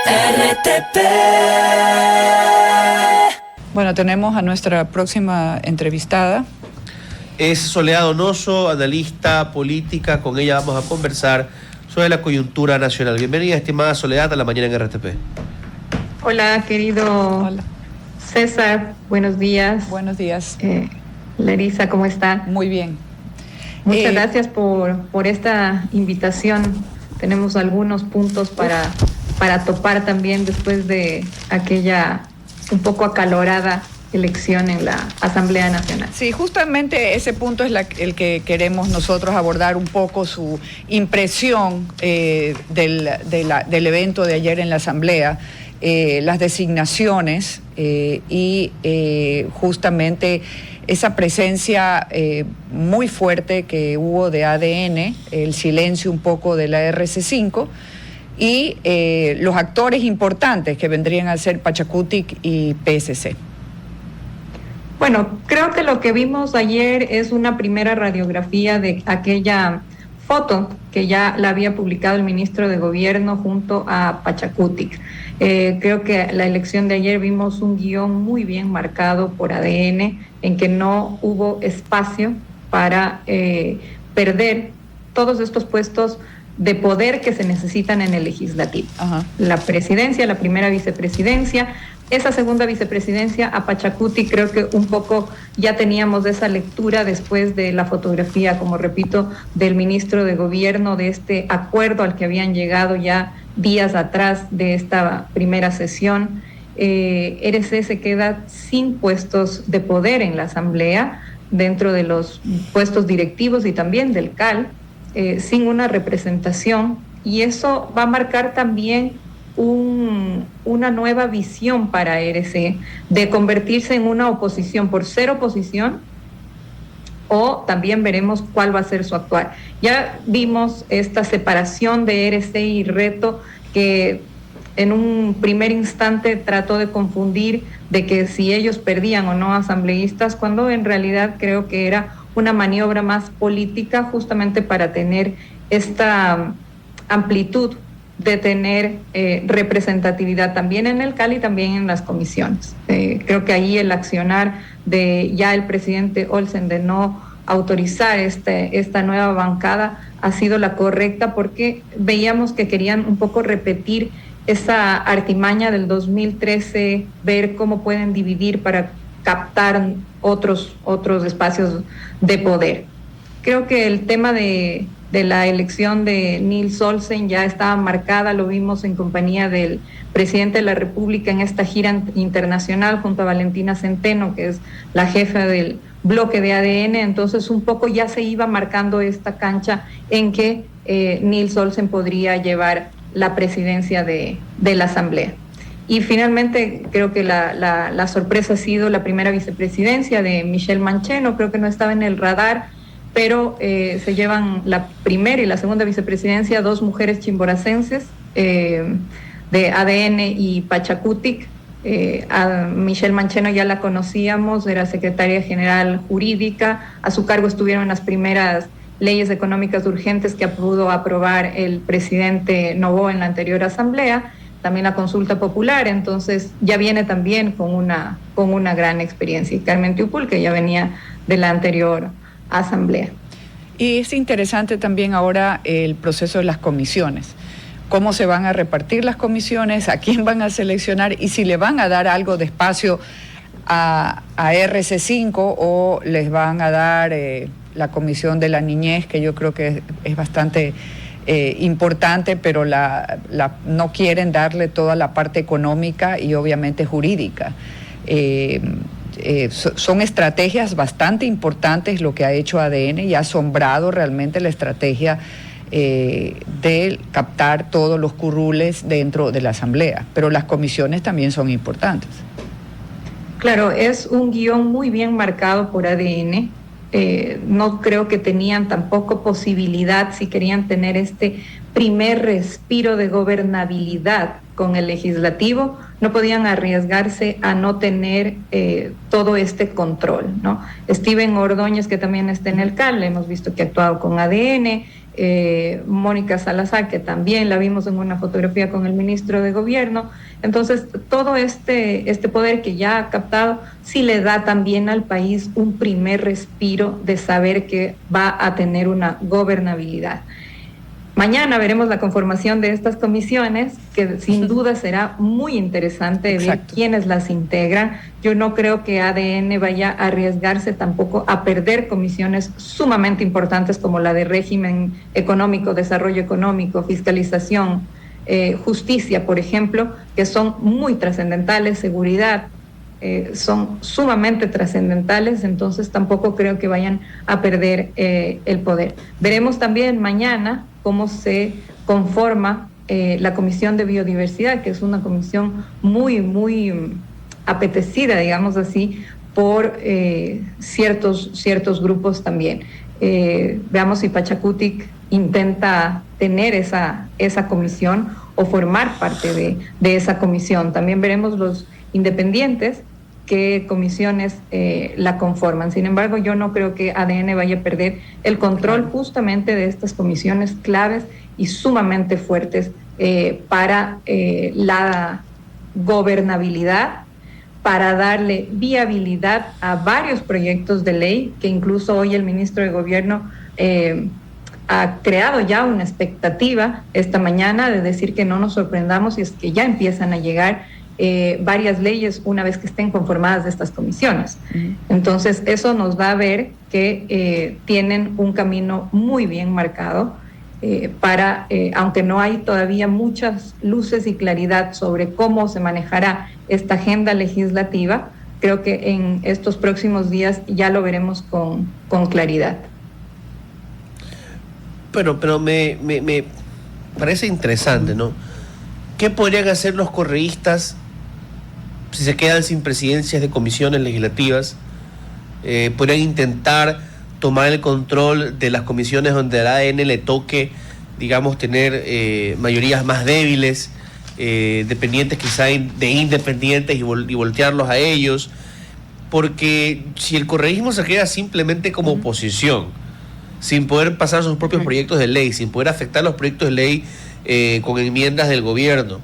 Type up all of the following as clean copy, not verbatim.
RTP. Bueno, tenemos a nuestra próxima entrevistada. Es Soledad Donoso, analista política. Con ella vamos a conversar sobre la coyuntura nacional. Bienvenida, estimada Soledad, a la mañana en RTP. Hola, querido Hola. César. Buenos días. Buenos días. Larisa, ¿cómo está? Muy bien. Muchas gracias por esta invitación. Tenemos algunos puntos para topar también después de aquella un poco acalorada elección en la Asamblea Nacional. Sí, justamente ese punto es el que queremos nosotros abordar un poco, su impresión del evento de ayer en la Asamblea, las designaciones y justamente esa presencia muy fuerte que hubo de ADN, el silencio un poco de la RC5 y los actores importantes que vendrían a ser Pachacutic y PSC. Bueno, creo que lo que vimos ayer es una primera radiografía de aquella foto que ya la había publicado el ministro de Gobierno junto a Pachacutic. Creo que la elección de ayer vimos un guión muy bien marcado por ADN, en que no hubo espacio para perder todos estos puestos de poder que se necesitan en el legislativo. Ajá. La presidencia, la primera vicepresidencia, esa segunda vicepresidencia a Pachacutic, creo que un poco ya teníamos esa lectura después de la fotografía, como repito, del ministro de Gobierno, de este acuerdo al que habían llegado ya días atrás de esta primera sesión. RC se queda sin puestos de poder en la Asamblea, dentro de los puestos directivos y también del CAL, sin una representación, y eso va a marcar también una nueva visión para RC de convertirse en una oposición por ser oposición, o también veremos cuál va a ser su actuar. Ya vimos esta separación de RC y Reto, que en un primer instante trató de confundir de que si ellos perdían o no asambleístas, cuando en realidad creo que era una maniobra más política, justamente para tener esta amplitud de tener representatividad también en el CAL y también en las comisiones. Creo que ahí el accionar de ya el presidente Olsen de no autorizar esta nueva bancada ha sido la correcta, porque veíamos que querían un poco repetir esa artimaña del 2013, ver cómo pueden dividir para captar otros espacios de poder. Creo que el tema de la elección de Nils Olsen ya estaba marcada, lo vimos en compañía del presidente de la República en esta gira internacional junto a Valentina Centeno, que es la jefa del bloque de ADN. Entonces un poco ya se iba marcando esta cancha en que Nils Olsen podría llevar la presidencia de la Asamblea. Y finalmente creo que la sorpresa ha sido la primera vicepresidencia de Michelle Mancheno. Creo que no estaba en el radar, pero se llevan la primera y la segunda vicepresidencia dos mujeres chimboracenses, de ADN y Pachacutic. A Michelle Mancheno ya la conocíamos, era secretaria general jurídica, a su cargo estuvieron las primeras leyes económicas urgentes que pudo aprobar el presidente Noboa en la anterior asamblea, también la consulta popular. Entonces ya viene también con una gran experiencia. Y Carmen Tiupul, que ya venía de la anterior asamblea. Y es interesante también ahora el proceso de las comisiones. Cómo se van a repartir las comisiones, a quién van a seleccionar y si le van a dar algo de espacio a RC5 o les van a dar la comisión de la niñez, que yo creo que es bastante importante, pero no quieren darle toda la parte económica y obviamente jurídica. Son estrategias bastante importantes lo que ha hecho ADN, y ha asombrado realmente la estrategia de captar todos los curules dentro de la Asamblea, pero las comisiones también son importantes. Claro, es un guión muy bien marcado por ADN. No creo que tenían tampoco posibilidad, si querían tener este primer respiro de gobernabilidad con el legislativo, no podían arriesgarse a no tener todo este control, ¿no? Steven Ordóñez, que también está en el CAL, hemos visto que ha actuado con ADN, Mónica Salazar, que también la vimos en una fotografía con el ministro de Gobierno. Entonces, todo este poder que ya ha captado, sí le da también al país un primer respiro de saber que va a tener una gobernabilidad. Mañana veremos la conformación de estas comisiones, que sin duda será muy interesante ver quiénes las integran. Yo no creo que ADN vaya a arriesgarse tampoco a perder comisiones sumamente importantes como la de régimen económico, desarrollo económico, fiscalización, justicia, por ejemplo, que son muy trascendentales, seguridad, son sumamente trascendentales, entonces tampoco creo que vayan a perder el poder. Veremos también mañana cómo se conforma la Comisión de Biodiversidad, que es una comisión muy apetecida, digamos así, por ciertos grupos también. Veamos si Pachacutic intenta tener esa comisión o formar parte de esa comisión. También veremos los independientes qué comisiones la conforman. Sin embargo, yo no creo que ADN vaya a perder el control justamente de estas comisiones claves y sumamente fuertes para la gobernabilidad, para darle viabilidad a varios proyectos de ley, que incluso hoy el ministro de Gobierno ha creado ya una expectativa esta mañana de decir que no nos sorprendamos si es que ya empiezan a llegar varias leyes una vez que estén conformadas estas comisiones. Entonces, eso nos da a ver que tienen un camino muy bien marcado para, aunque no hay todavía muchas luces y claridad sobre cómo se manejará esta agenda legislativa, creo que en estos próximos días ya lo veremos con claridad. Pero me parece interesante, ¿no? ¿Qué podrían hacer los correístas si se quedan sin presidencias de comisiones legislativas? Podrían intentar tomar el control de las comisiones donde al ADN le toque, digamos, tener mayorías más débiles, dependientes quizá de independientes y voltearlos a ellos, porque si el correísmo se queda simplemente como oposición, sin poder pasar sus propios proyectos de ley, sin poder afectar los proyectos de ley con enmiendas del gobierno,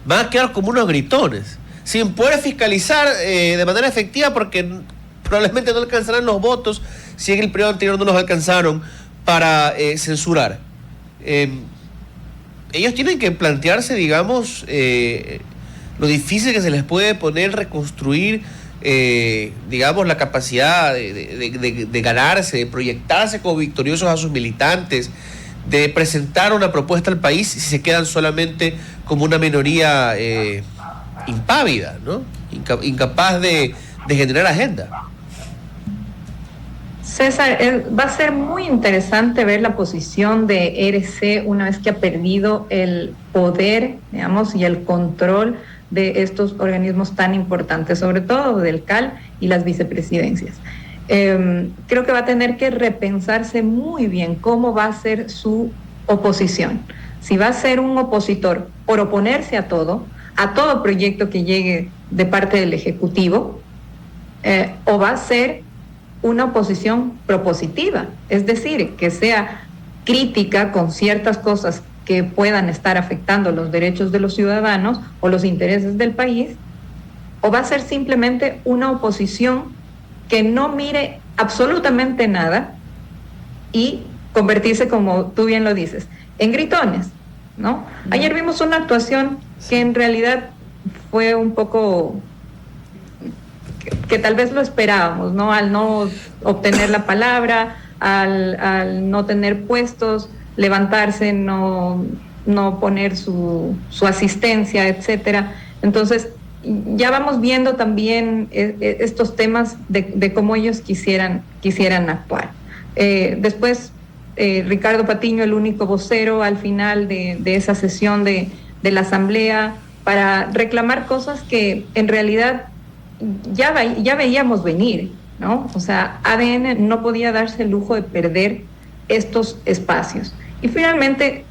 van a quedar como unos gritones, sin poder fiscalizar de manera efectiva, porque probablemente no alcanzarán los votos si en el periodo anterior no los alcanzaron para censurar. Ellos tienen que plantearse, digamos, lo difícil que se les puede poner reconstruir, digamos, la capacidad de ganarse, de proyectarse como victoriosos a sus militantes, de presentar una propuesta al país si se quedan solamente como una minoría impávida, ¿no? Incapaz de generar agenda. César, va a ser muy interesante ver la posición de ERC una vez que ha perdido el poder, digamos, y el control de estos organismos tan importantes, sobre todo del CAL y las vicepresidencias. Creo que va a tener que repensarse muy bien cómo va a ser su oposición. Si va a ser un opositor por oponerse a todo proyecto que llegue de parte del Ejecutivo, o va a ser una oposición propositiva, es decir, que sea crítica con ciertas cosas que puedan estar afectando los derechos de los ciudadanos o los intereses del país, o va a ser simplemente una oposición que no mire absolutamente nada y convertirse, como tú bien lo dices, en gritones, ¿no? Ayer vimos una actuación que en realidad fue un poco que tal vez lo esperábamos, ¿no? Al no obtener la palabra, al no tener puestos, levantarse, no poner su asistencia, etcétera. Entonces, ya vamos viendo también estos temas de cómo ellos quisieran actuar. Después, Ricardo Patiño, el único vocero al final de esa sesión de la Asamblea, para reclamar cosas que en realidad ya veíamos venir, ¿no? O sea, ADN no podía darse el lujo de perder estos espacios. Y finalmente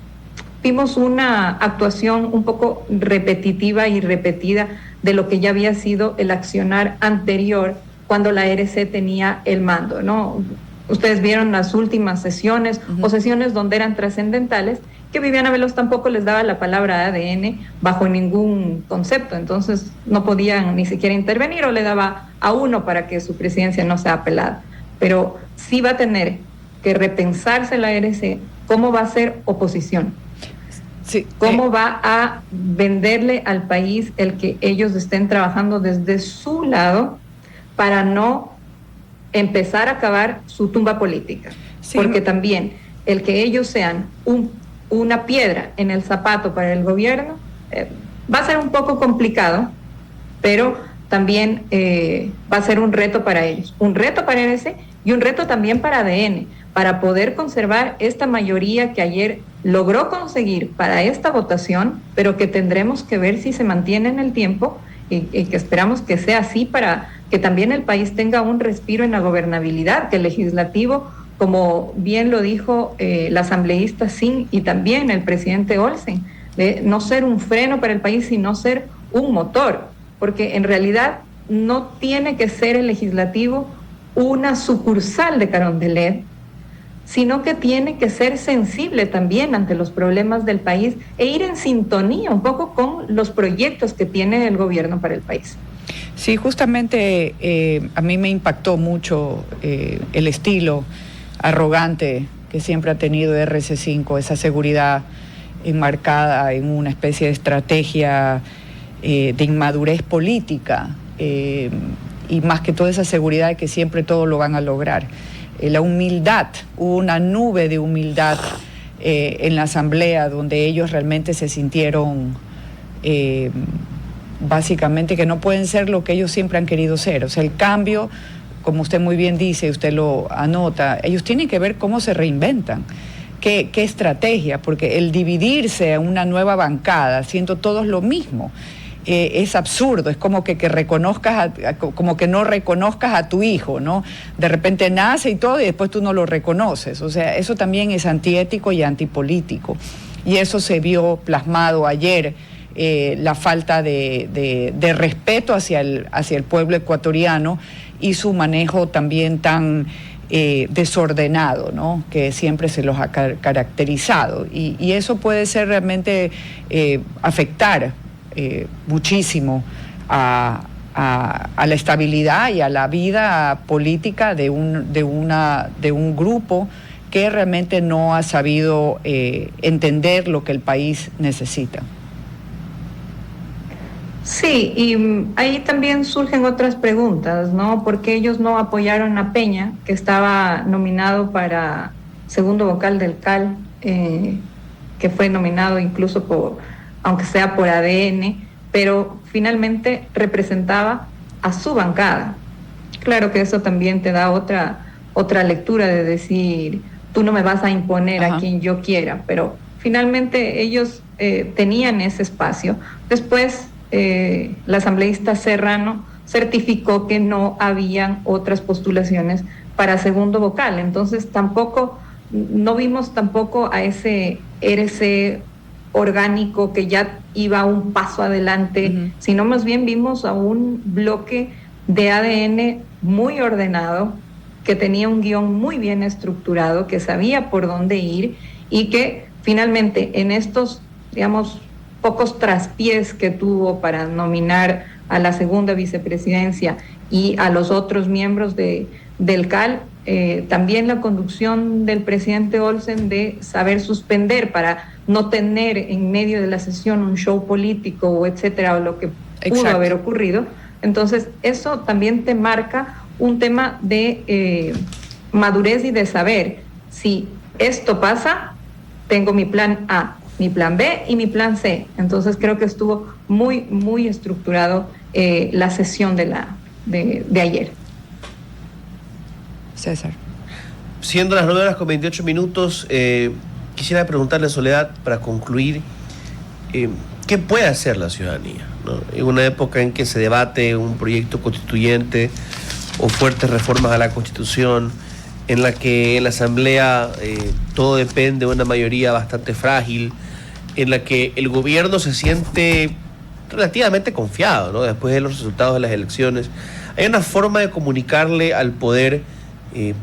vimos una actuación un poco repetitiva y repetida de lo que ya había sido el accionar anterior cuando la ERC tenía el mando, ¿no? ustedes vieron las últimas sesiones o sesiones donde eran trascendentales, que Viviana Veloz tampoco les daba la palabra ADN bajo ningún concepto, entonces no podían ni siquiera intervenir o le daba a uno para que su presidencia no sea apelada. Pero sí va a tener que repensarse la RC cómo va a ser oposición. Sí, ¿Cómo va a venderle al país el que ellos estén trabajando desde su lado para no empezar a cavar su tumba política? Sí. Porque también el que ellos sean una piedra en el zapato para el gobierno va a ser un poco complicado, pero también va a ser un reto para ellos, un reto para RC y un reto también para ADN, para poder conservar esta mayoría que ayer logró conseguir para esta votación, pero que tendremos que ver si se mantiene en el tiempo y que esperamos que sea así para que también el país tenga un respiro en la gobernabilidad, que el legislativo, como bien lo dijo la asambleísta Sin y también el presidente Olsen, de no ser un freno para el país, sino ser un motor, porque en realidad no tiene que ser el legislativo una sucursal de Carondelet, sino que tiene que ser sensible también ante los problemas del país e ir en sintonía un poco con los proyectos que tiene el gobierno para el país. Sí, justamente a mí me impactó mucho el estilo arrogante que siempre ha tenido RC5, esa seguridad enmarcada en una especie de estrategia de inmadurez política y más que toda esa seguridad de que siempre todo lo van a lograr. La humildad, hubo una nube de humildad en la asamblea donde ellos realmente se sintieron básicamente que no pueden ser lo que ellos siempre han querido ser. O sea, el cambio, como usted muy bien dice, usted lo anota, ellos tienen que ver cómo se reinventan, qué estrategia, porque el dividirse a una nueva bancada haciendo todos lo mismo, es absurdo, es como que reconozcas, como que no reconozcas a tu hijo, ¿no? De repente nace y todo y después tú no lo reconoces, o sea, eso también es antiético y antipolítico, y eso se vio plasmado ayer, la falta de respeto hacia el pueblo ecuatoriano y su manejo también tan desordenado, ¿no? Que siempre se los ha caracterizado, y eso puede ser realmente afectar muchísimo a la estabilidad y a la vida política de un grupo que realmente no ha sabido entender lo que el país necesita. Sí, y ahí también surgen otras preguntas, ¿no? ¿Por qué ellos no apoyaron a Peña, que estaba nominado para segundo vocal del CAL, que fue nominado incluso aunque sea por ADN, pero finalmente representaba a su bancada? Claro que eso también te da otra lectura de decir, tú no me vas a imponer a quien yo quiera, pero finalmente ellos tenían ese espacio. Después la asambleísta Serrano certificó que no habían otras postulaciones para segundo vocal, entonces no vimos tampoco a ese RC orgánico que ya iba un paso adelante, sino más bien vimos a un bloque de ADN muy ordenado, que tenía un guión muy bien estructurado, que sabía por dónde ir y que finalmente en estos, digamos, pocos traspiés que tuvo para nominar a la segunda vicepresidencia y a los otros miembros del CAL, también la conducción del presidente Olsen de saber suspender para no tener en medio de la sesión un show político o etcétera, o lo que pudo haber ocurrido. Entonces, eso también te marca un tema de madurez y de saber, si esto pasa, tengo mi plan A, mi plan B y mi plan C. Entonces, creo que estuvo muy, muy estructurado la sesión de ayer. César. Siendo las 9:28, quisiera preguntarle a Soledad, para concluir, ¿qué puede hacer la ciudadanía, ¿no? En una época en que se debate un proyecto constituyente o fuertes reformas a la Constitución, en la que en la Asamblea todo depende de una mayoría bastante frágil, en la que el gobierno se siente relativamente confiado, ¿no? Después de los resultados de las elecciones, hay una forma de comunicarle al poder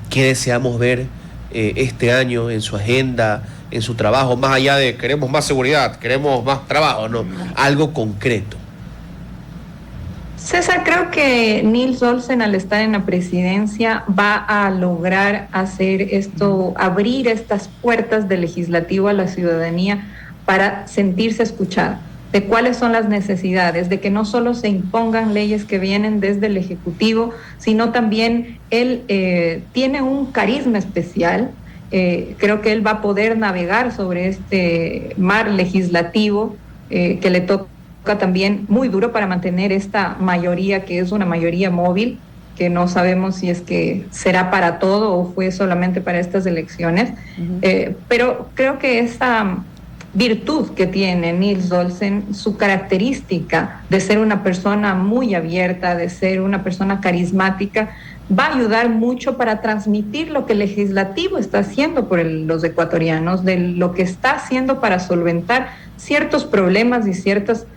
qué deseamos ver este año en su agenda, en su trabajo, más allá de queremos más seguridad, queremos más trabajo, no, algo concreto. César, creo que Nils Olsen, al estar en la presidencia, va a lograr hacer esto, abrir estas puertas del legislativo a la ciudadanía para sentirse escuchada, de cuáles son las necesidades, de que no solo se impongan leyes que vienen desde el Ejecutivo, sino también él tiene un carisma especial. Creo que él va a poder navegar sobre este mar legislativo que le toca también muy duro para mantener esta mayoría, que es una mayoría móvil, que no sabemos si es que será para todo o fue solamente para estas elecciones. Pero creo que esa virtud que tiene Nils Olsen, su característica de ser una persona muy abierta, de ser una persona carismática, va a ayudar mucho para transmitir lo que el legislativo está haciendo por los ecuatorianos, de lo que está haciendo para solventar ciertos problemas y ciertos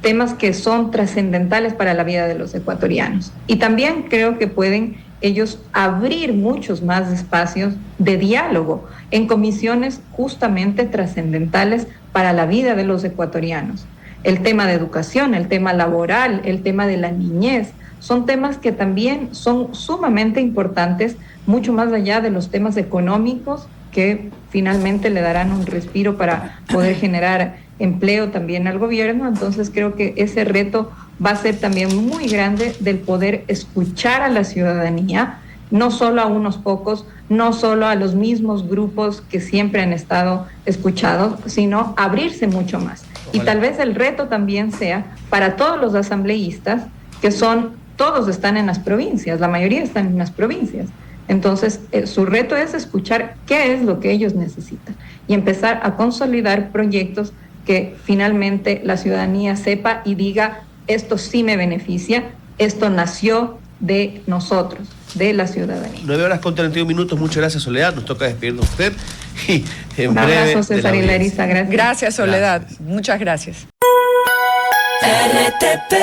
temas que son trascendentales para la vida de los ecuatorianos. Y también creo que pueden ellos abrir muchos más espacios de diálogo en comisiones justamente trascendentales para la vida de los ecuatorianos. El tema de educación, el tema laboral, el tema de la niñez, son temas que también son sumamente importantes, mucho más allá de los temas económicos que finalmente le darán un respiro para poder generar empleo también al gobierno. Entonces creo que ese reto va a ser también muy grande, del poder escuchar a la ciudadanía, no solo a unos pocos, no solo a los mismos grupos que siempre han estado escuchados, sino abrirse mucho más. Ojalá. Y tal vez el reto también sea para todos los asambleístas, que todos están en las provincias, la mayoría están en las provincias. Entonces, su reto es escuchar qué es lo que ellos necesitan y empezar a consolidar proyectos que finalmente la ciudadanía sepa y diga, esto sí me beneficia, esto nació de nosotros, de la ciudadanía. 9:31. Muchas gracias, Soledad. Nos toca despedirnos de usted. Y en un breve, abrazo, César y Larisa. Gracias. Gracias, Soledad. Gracias. Muchas gracias. RTP